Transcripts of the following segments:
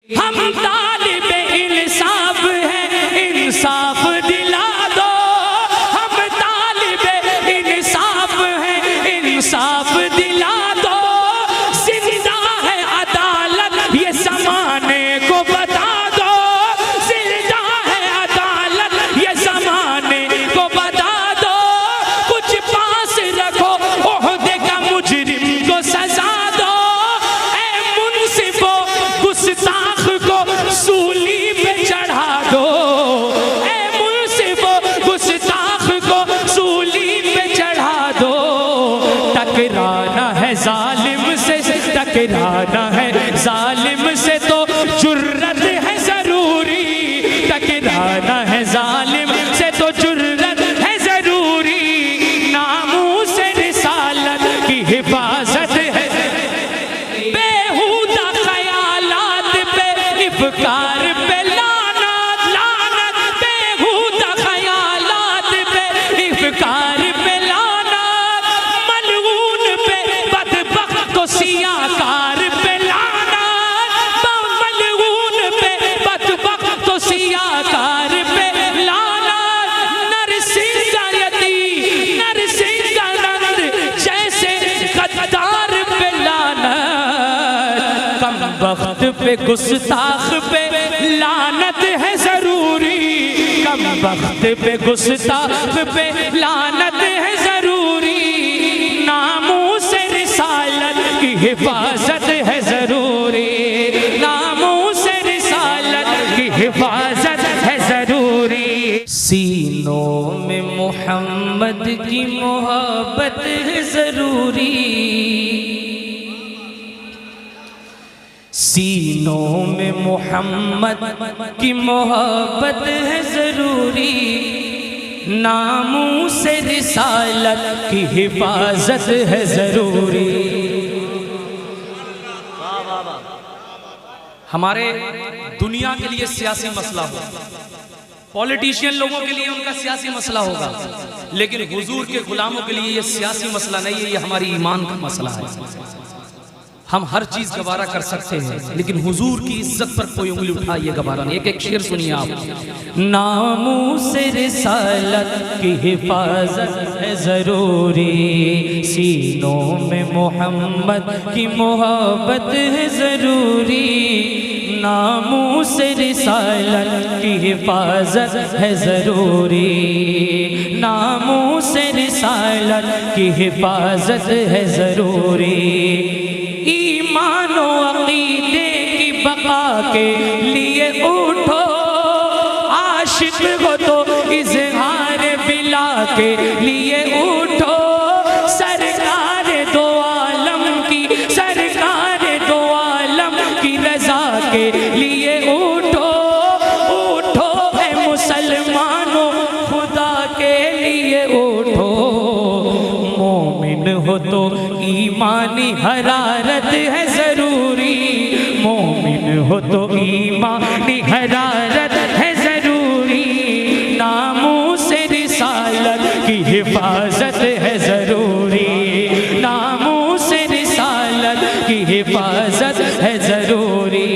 हम तालिबे इंसाफ है, इंसाफ दिला दो। हम तालिबे इंसाफ है, इंसाफ दिला दो। जिंदा है अदालत, ये ज़माने को बता दो। जिंदा है अदालत, ये ज़माने को बता दो। कुछ पास रखो, ओहदे का मुजरिम को सजा दो। ऐ मुनसिफो गुस्ताख को सूली पे चढ़ा दो। ऐ मुनसिफो गुस्ताख को सूली पे चढ़ा दो। टकराना है जालिम से, टकराना है जालिम से तो जुर्रत है जरूरी। टकराना है जालिम से तो जुर्रत है जरूरी। नामूस रिसालत की हिफाजत है। बेहुदा ख्यालात पे इफ़कार पे लानत, लानत। बेहुदा ख्यालात पे इफ़कार पे लानत। मलऊन पे बदबख्त को सियाकार पे लानत। मलऊन पे बदबख्त को सियाकार पे लानत। नरसिंगायती नरसिंगानंद जैसे गद्दार पे लानत। कम वक्त पे गुस्ताख पे लानत है जरूरी। कम वक्त पे गुस्ताख पे लानत है जरूरी। नामूस रिसालत की हिफाजत है जरूरी। नामूस रिसालत की हिफाजत है जरूरी। सीनों में मोहम्मद की मोहब्बत है जरूरी। सीनों में मोहम्मद की मोहब्बत है जरूरी। नामूस रिसालत की हिफाजत है जरूरी। हमारे दुनिया के लिए सियासी मसला हो, पॉलिटिशियन लोगों के लिए उनका सियासी मसला होगा, लेकिन हुजूर के गुलामों के लिए ये सियासी मसला नहीं है, ये हमारी ईमान का मसला है। हम हर चीज गवारा कर सकते हैं, लेकिन हुजूर की इज्जत पर कोई उंगली उठाए ये गवारा नहीं। एक शेर सुनिए आप। नामूस रिसालत की हिफाजत है जरूरी। सीनों में मोहम्मद की मोहब्बत है जरूरी। नामूस रिसालत की हिफाजत है जरूरी। नामूस रिसालत की हिफाजत है जरूरी। ईमान व अक़ीदे की बका के लिए उठो। आशिक हो तो इज़हार बिला के लिए उठो। सरकार दो आलम की, सरकार दो आलम की रजा के लिए उठो। उठो है मुसलमानों, खुदा के लिए उठो। मोमिन हो तो ईमानी हरारत है जरूरी। मोमिन हो तो ईमानी हरारत है जरूरी। नामूस रिसालत की हिफाजत है जरूरी। नामूस रिसालत की हिफाजत है जरूरी।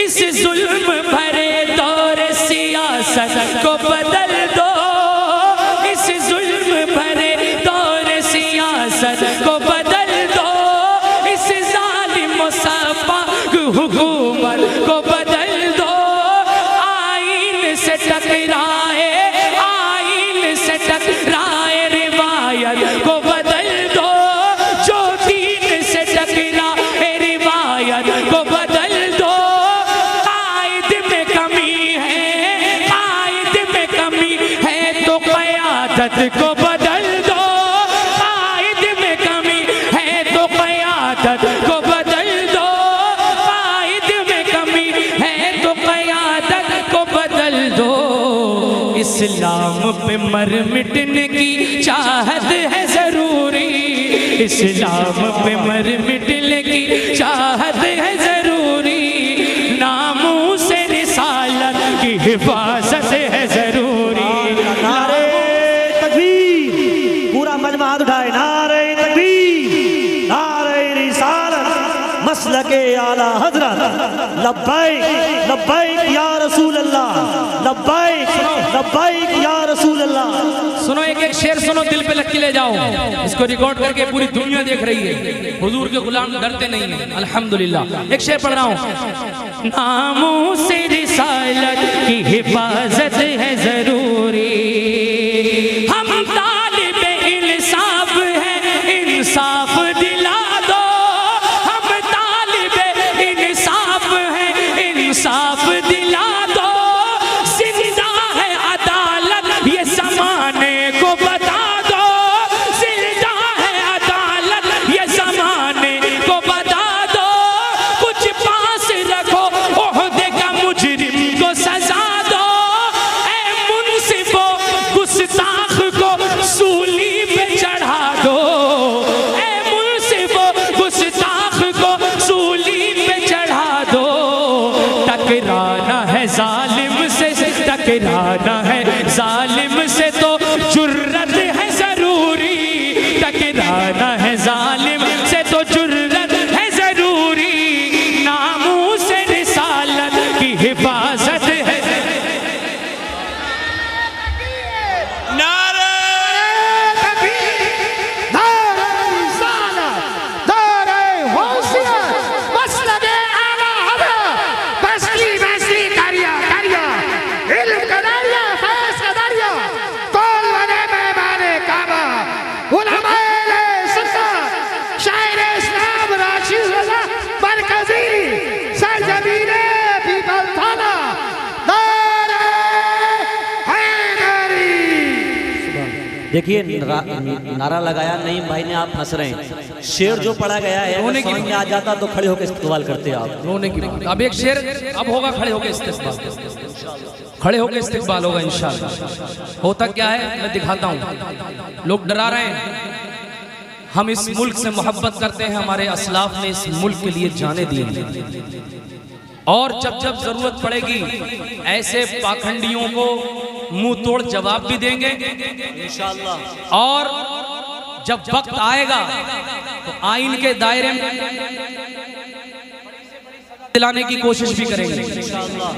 इस जुल्म भरे दौर सियासत को बदल दो। इस जुल्म भरे दौर सियासत को बदल दो। इस जालिम मुसफ़्फ़ा हुकूमत को बदल दो। आईन से टकराए, आईन से टकराए रिवायत को बदल दो। जो दीन से टकराए रिवायत को बदल दो। कायद में कमी है, कायद में कमी है तो क़यादत को बदल दो। कायद में कमी है तो क़यादत को बदल दो। कायद में कमी है तो क़यादत को बदल दो। इस्लाम पे मर मिटने की चाहत है जरूरी। इस्लाम पे मर मिटने की चाहत है जरूरी। नामूस रिसालत की हिफाजत है जरूरी। नारे तकबीर, पूरा मजमा हाथ उठाए। नारे तकबीर, नारे रिसालत, मसलके आला हजरत लब्बैक लब्बैक या रसूल अल्लाह, लब्बैक लब्बैक या रसूल अल्लाह। सुनो एक एक शेर सुनो, दिल पे लग के ले जाओ। इसको रिकॉर्ड करके पूरी दुनिया देख रही है। हुजूर के गुलाम डरते नहीं हैं, अल्हम्दुलिल्लाह। एक शेर पढ़ रहा हूँ। नामों से रिसालत की हिफाजत है जरूरी, हम तालिबे इंसाफ है, इंसाफ दिला दो। हम तालिबे इंसाफ है, इंसाफ दिला दो। जिंदा है अदालत ये ज़माने को बता दो। जिंदा है अदालत ये ज़माने को बता दो। कुछ पास रखो ओहदे का मुजरिम को सजा दो। ऐ मुनसिफो गुस्ताख को सूली पे चढ़ा दो। ऐ मुनसिफो गुस्ताख को सूली पे चढ़ा दो। टकराना है जालिम से, टकराना है जालिम से तो जुर्रत है जरूरी। टकराना है जालिम से तो जुर्रत है जरूरी। नामों से रिसालत की हिफाजत है। नारे देखिए नारा लगाया नहीं भाई ने, आप हंस रहे हैं। शेर जो पढ़ा गया है रोने की समझ में आ जाता तो खड़े होकर इस्तेमाल करते आप। रोने की बात। अब एक शेर अब होगा, खड़े होकर इस्तेक़बाल, खड़े होकर इस्तेक़बाल होगा इंशाअल्लाह। होता क्या है मैं दिखाता हूँ। लोग डरा रहे हैं, हम इस मुल्क से मोहब्बत करते हैं, हमारे असलाफ ने इस मुल्क के लिए जाने दी हैं। और जब जब जरूरत पड़ेगी ऐसे पाखंडियों को मुंह तोड़ जवाब भी देंगे इंशाअल्लाह। और जब वक्त आएगा तो आइन के दायरे में दिलाने की कोशिश भी करेंगे इंशाअल्लाह।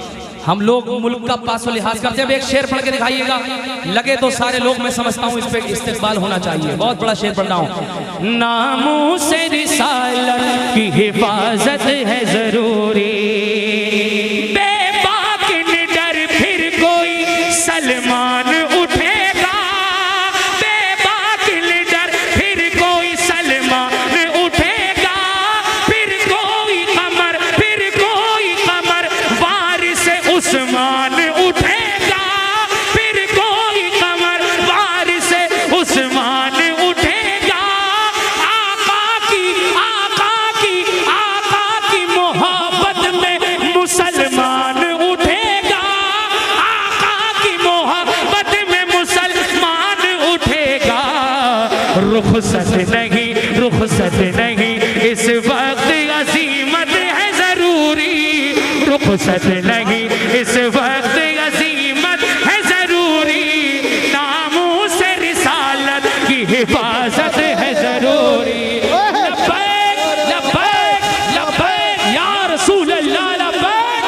हम लोग मुल्क का पासो लिहाज करते हैं। अब एक शेर पढ़ के दिखाइएगा, लगे तो सारे लोग, मैं समझता हूँ इस पे इस्तेक़बाल होना चाहिए। बहुत बड़ा शेर पढ़ रहा हूँ। नामों से रिसालत की हिफाजत है जरूरी। बेबाक निडर फिर कोई सलमान उठेगा। बेबाक निडर फिर कोई सलमान उठेगा। फिर कोई कमर वारिस उस्मान उठेगा। फिर कोई कमर वारिस उस्मान उठेगा। आका की मोहब्बत में मुसलमान उठेगा। आका की मोहब्बत में मुसलमान उठेगा। रुखसत नहीं इस वक्त अजीमत है जरूरी। रुखसत नहीं इस वक्त अजीमत है जरूरी। नामों से रिसालत की हिफाजत है जरूरी। लब्बैक लब्बैक लब्बैक या रसूल अल्लाह। लब्बैक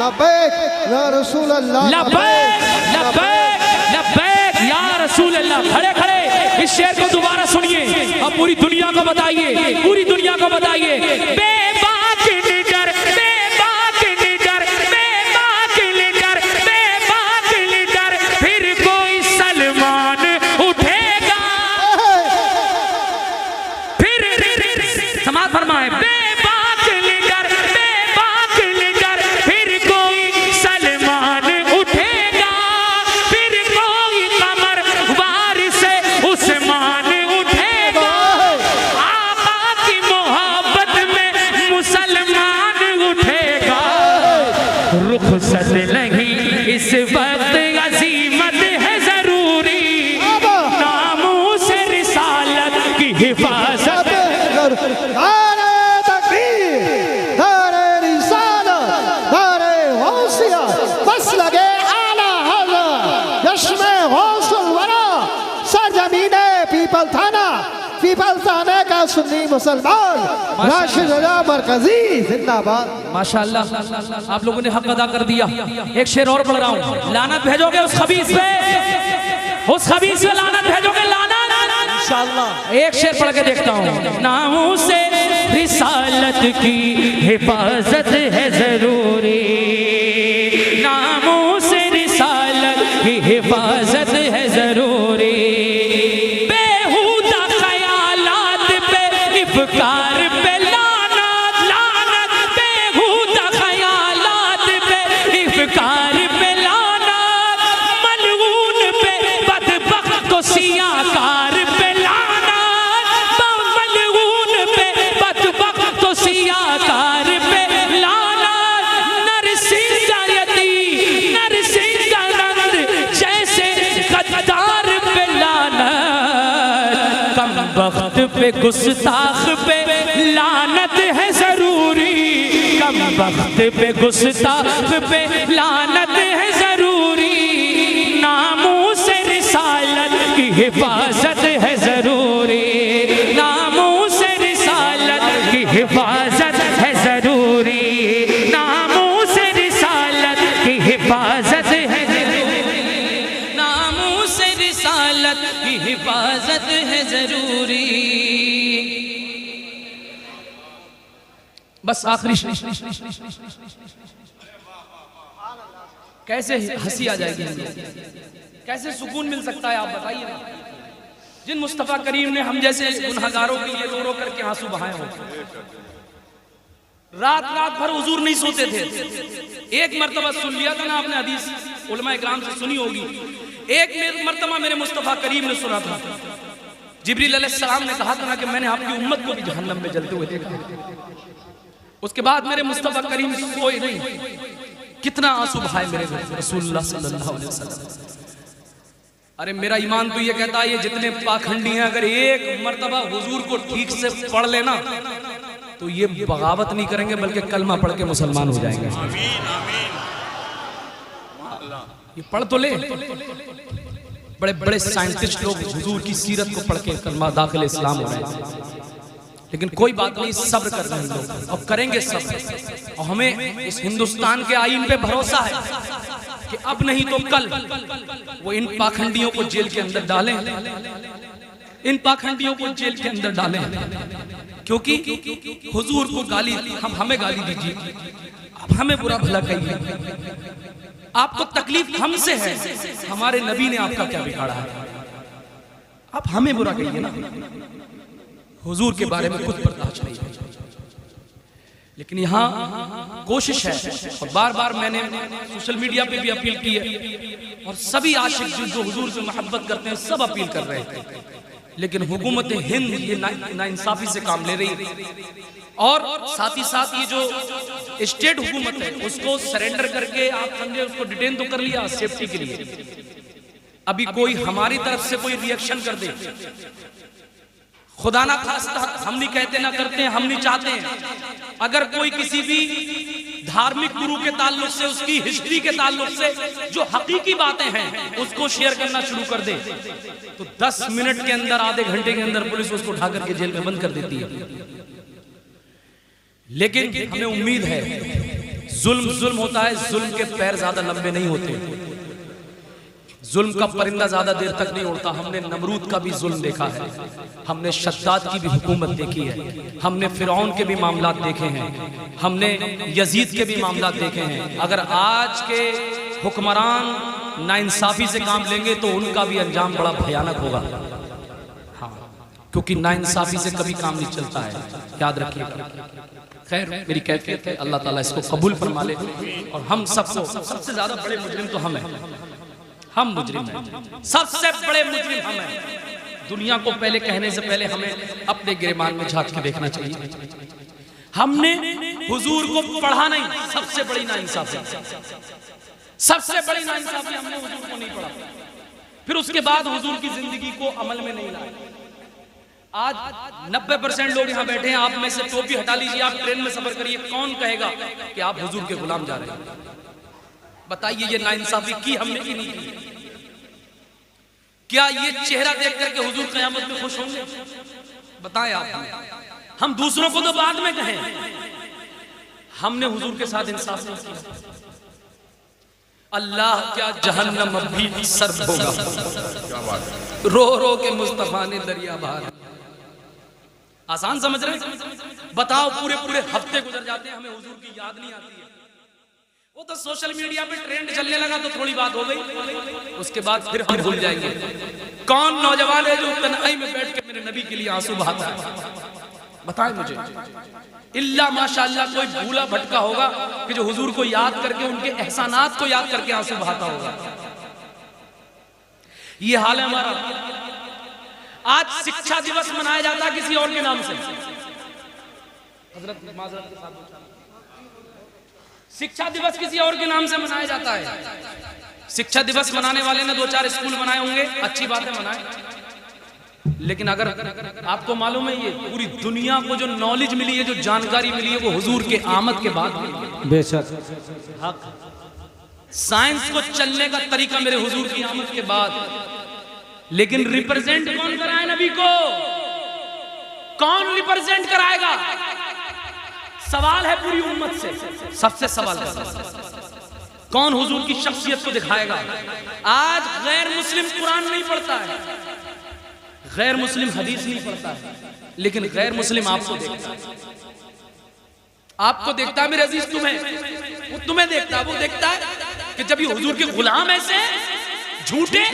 लब्बैक या रसूल अल्लाह। लब्बैक लब्बैक लब्बैक या रसूल अल्लाह। खड़े खड़े इस शेर को दोबारा सुनिए और पूरी दुनिया को बताइए, पूरी दुनिया को बताइए। बेबाक निडर, बेबाक निडर, बेबाक निडर, बेबाक निडर, फिर कोई सलमान उठेगा। फिर समाज फरमाए। बेबाक निडर, बेबाक निडर, फिर कोई सलमान उठेगा। फिर कोई कमर वारिस उस्मान उठेगा। आका की मोहब्बत में सुन्नी मुसलमान राशिद रजा मरकजी जिंदाबाद। माशाअल्लाह, आप लोगों ने हक अदा कर दिया। एक शेर और पढ़ रहा हूँ। लानत भेजोगे उस खबीस पे, उस खबीस पे लानत भेजोगे, लानत इंशाअल्लाह। एक शेर पढ़ के देखता हूँ। नामों से रिसालत की हिफाजत है जरूरी, नामों से रिसालत की हिफाजत है जरूरी, बेहुदा ख्यालात पे इफ्कार पे लानत, लानत बेहुदा ख्यालात पे इफ्कार पे लानत, मलऊन पे बदबख्त तो सियाकार पे लानत, मलऊन पे बदबख्त तो सियाकार पे लानत, नरसिंहयती नरसिंहानंद जैसे गद्दार पे लानत, कम वक्त पे गुस्ताख पे लानत है जरूरी, कम वक्त पे गुस्ताख पे लानत है जरूरी, नामों से रिसालत की हिफाजत है जरूरी, नामों से रिसालत की हिफाजत है जरूरी, नामों से रिसालत की हिफाजत है जरूरी, नामों से रिसालत की हिफाजत है जरूरी। बस आखिरी कैसे हंसी आ जाएगी, कैसे सुकून मिल सकता है, आप बताइए ना। जिन मुस्तफ़ा करीम ने हम जैसे गुनहगारों के लिए रो रो करके आंसू बहाए हो, रात रात भर हुजूर नहीं सोते थे। एक मर्तबा सुन लिया था ना आपने, हदीस उलमा इकराम से सुनी होगी। एक मर्तबा मेरे मुस्तफ़ा करीम ने सुना था, जिब्रील अलैहिस्सलाम ने कहा था ना कि मैंने आपकी उम्मत को भी जहन्नम में जलते हुए देखा। उसके बाद मेरे मुस्तफ़ा करीम सोए नहीं, कितना आंसू बहाए मेरे रसूलुल्लाह सल्लल्लाहु अलैहि वसल्लम। अरे मेरा ईमान तो ये कहता है, ये जितने पाखंडी हैं, अगर एक मर्तबा हुजूर को ठीक से पढ़ लेना तो ये बगावत नहीं करेंगे, बल्कि कलमा पढ़ के मुसलमान हो जाएंगे। ये पढ़ तो ले। बड़े बड़े साइंटिस्ट लोग हुजूर की सीरत को पढ़ के कलमा दाखिल इस्लाम हो रहे हैं, लेकिन कोई बात नहीं, सब्र कर रहे हैं लोग और करेंगे सब्र। और हमें इस हिंदुस्तान के आईन पे भरोसा है कि अब नहीं तो कल वो इन पाखंडियों को जेल के अंदर डालें, इन पाखंडियों को जेल के अंदर डालें, क्योंकि हुजूर को गाली, हमें गाली दीजिए, अब हमें बुरा भला कहिए, आपको तकलीफ हमसे है, हमारे नबी ने आपका क्या बिगाड़ा है, आप हमें बुरा कहिए ना। हुजूर के बारे में कुछ बर्दाश्त नहीं है। लेकिन यहाँ कोशिश है, और बार बार मैंने सोशल मीडिया पे भी अपील की है, और सभी आशिक जो हुजूर से मोहब्बत करते हैं सब अपील कर रहे हैं, लेकिन हुकूमत हिंद ये नाइंसाफी से काम ले रही है। और साथ ही साथ ये जो स्टेट हुकूमत है उसको सरेंडर करके, आप समझे, उसको डिटेन तो कर लिया सेफ्टी के लिए, अभी कोई हमारी तरफ से कोई रिएक्शन कर दे, खुदा ना खास्ता, हम नहीं कहते ना करते हैं, हम नहीं चाहते हैं, अगर कोई किसी भी धार्मिक गुरु के ताल्लुक से, उसकी हिस्ट्री के ताल्लुक से जो हकीकी बातें हैं उसको शेयर करना शुरू कर दे, तो 10 मिनट के अंदर, आधे घंटे के अंदर पुलिस उसको उठा करके जेल में बंद कर देती है। लेकिन हमें उम्मीद है, जुल्म होता है, जुल्म के पैर ज्यादा लंबे नहीं होते, जुल्म का परिंदा ज्यादा देर तक नहीं उड़ता। हमने नमरूद का भी जुल्म देखा है, हमने शद्दाद की भी हुकूमत देखी है, हमने फिरौन के भी मामलात देखे हैं, हमने यजीद के भी मामलात देखे हैं। अगर आज के हुक्मरान नाइंसाफी से काम लेंगे तो उनका भी अंजाम बड़ा भयानक होगा। हाँ, क्योंकि नाइंसाफी से कभी काम नहीं चलता है, याद रखिएगा। खैर, मेरी कैफियत है, अल्लाह ताला इसको कबूल फरमा ले। और हम सबको, सबसे ज्यादा बड़े मुजरिम तो हम हैं, हम मुजरिम हैं, सबसे बड़े मुजरिम हम हैं। दुनिया को पहले कहने से पहले हमें अपने गिरमान में झांक के देखना चाहिए। हमने हुजूर को पढ़ा नहीं, सबसे बड़ी नाइंसाफी, सबसे बड़ी नाइंसाफी हमने हुजूर को नहीं पढ़ा, फिर उसके बाद हुजूर की जिंदगी को अमल में नहीं लाए। आज 90% लोग यहाँ बैठे हैं, आप में से टोपी हटा लीजिए, आप ट्रेन में सफर करिए, कौन कहेगा कि आप हुजूर के गुलाम जा रहे हैं? बताइए, ये नाइंसाफी की हमने की नहीं की? क्या ये चेहरा देख करके हुजूर क़यामत में खुश होंगे? बताएं आप, हम दूसरों को तो बाद में कहें, हमने हुजूर के साथ इंसाफ नहीं किया। अल्लाह क्या जहन्नम अब भी सर्द होगा, रो रो के मुस्तफा ने दरिया बहार। आसान समझ रहे? बताओ, पूरे पूरे हफ्ते गुजर जाते हैं, हमें हुजूर की याद नहीं आती है। वो तो सोशल मीडिया पे ट्रेंड चलने लगा तो थोड़ी बात हो गई, उसके बाद फिर हम भूल जाएंगे। कौन नौजवान है जो तन्हाई में बैठ के मेरे नबी के लिए आंसू बहाता है? बताएं मुझे। इल्ला माशाअल्लाह कोई भूला भटका होगा कि जो हुजूर को याद करके, उनके एहसानात को याद करके आंसू बहाता होगा। ये हाल है हमारा। आज शिक्षा दिवस मनाया जाता है किसी और के नाम से। हजरत माजरत के साथ, शिक्षा दिवस किसी और के नाम से मनाया जाता है। शिक्षा दिवस मनाने वाले ने 2-4 स्कूल बनाए होंगे, अच्छी बात है, बनाए। लेकिन अगर आपको मालूम है, ये पूरी दुनिया को जो नॉलेज मिली है, जो जानकारी मिली है, वो हुजूर के आमद के बाद मिली है। बेशक। साइंस को चलने का तरीका मेरे हुजूर की आमद के बाद। लेकिन रिप्रेजेंट कौन कराए नबी को? कौन रिप्रेजेंट कराएगा? सवाल है पूरी उम्मत से, सबसे सवाल है कौन हुजूर की शख्सियत को दिखाएगा? आज गैर मुस्लिम कुरान नहीं पढ़ता है, गैर मुस्लिम हदीस नहीं पढ़ता है, लेकिन गैर मुस्लिम आपको देखता है। आपको देखता है मेरे अजीज, तुम्हें, वो तुम्हें देखता है। वो देखता है कि जब ये हुजूर के गुलाम ऐसे झूठे,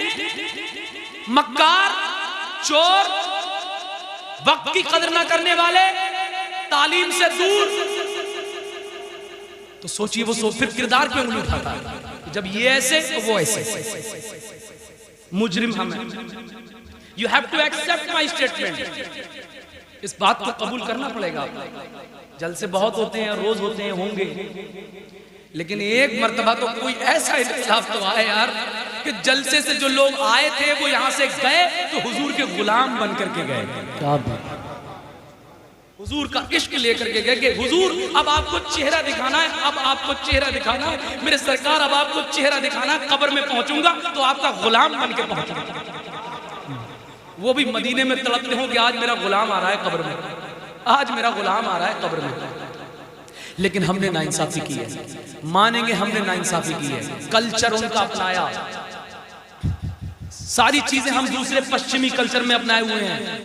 मक्कार, चोर, वक्त की कदर ना करने वाले, तालीम से दूर, तो सोचिए वो फिर किरदार पे उंगली उठाता है। जब ये ऐसे तो वो ऐसे। मुजरिम हम हैं। You have to accept my statement. इस बात को कबूल करना पड़ेगा। जलसे बहुत होते हैं, रोज होते हैं, होंगे, लेकिन एक मर्तबा तो कोई ऐसा इंसाफ तो आए यार कि जलसे से जो लोग आए थे वो यहां से गए तो हुजूर के गुलाम बन करके गए, हुजूर का इश्क लेकर के गए कि हुजूर अब आपको चेहरा दिखाना है, अब आपको चेहरा दिखाना है मेरे सरकार, अब आपको चेहरा दिखाना है। कब्र में पहुंचूंगा तो आपका गुलाम बन के पहुंचूंगा। वो भी मदीने में तड़पते हो कि आज मेरा गुलाम आ रहा है कब्र में, आज मेरा गुलाम आ रहा है कब्र में। लेकिन हमने नाइंसाफी की है, मानेंगे हमने नाइंसाफी की है। कल्चर उनका अपनाया, सारी चीजें हम दूसरे पश्चिमी कल्चर में अपनाए हुए हैं।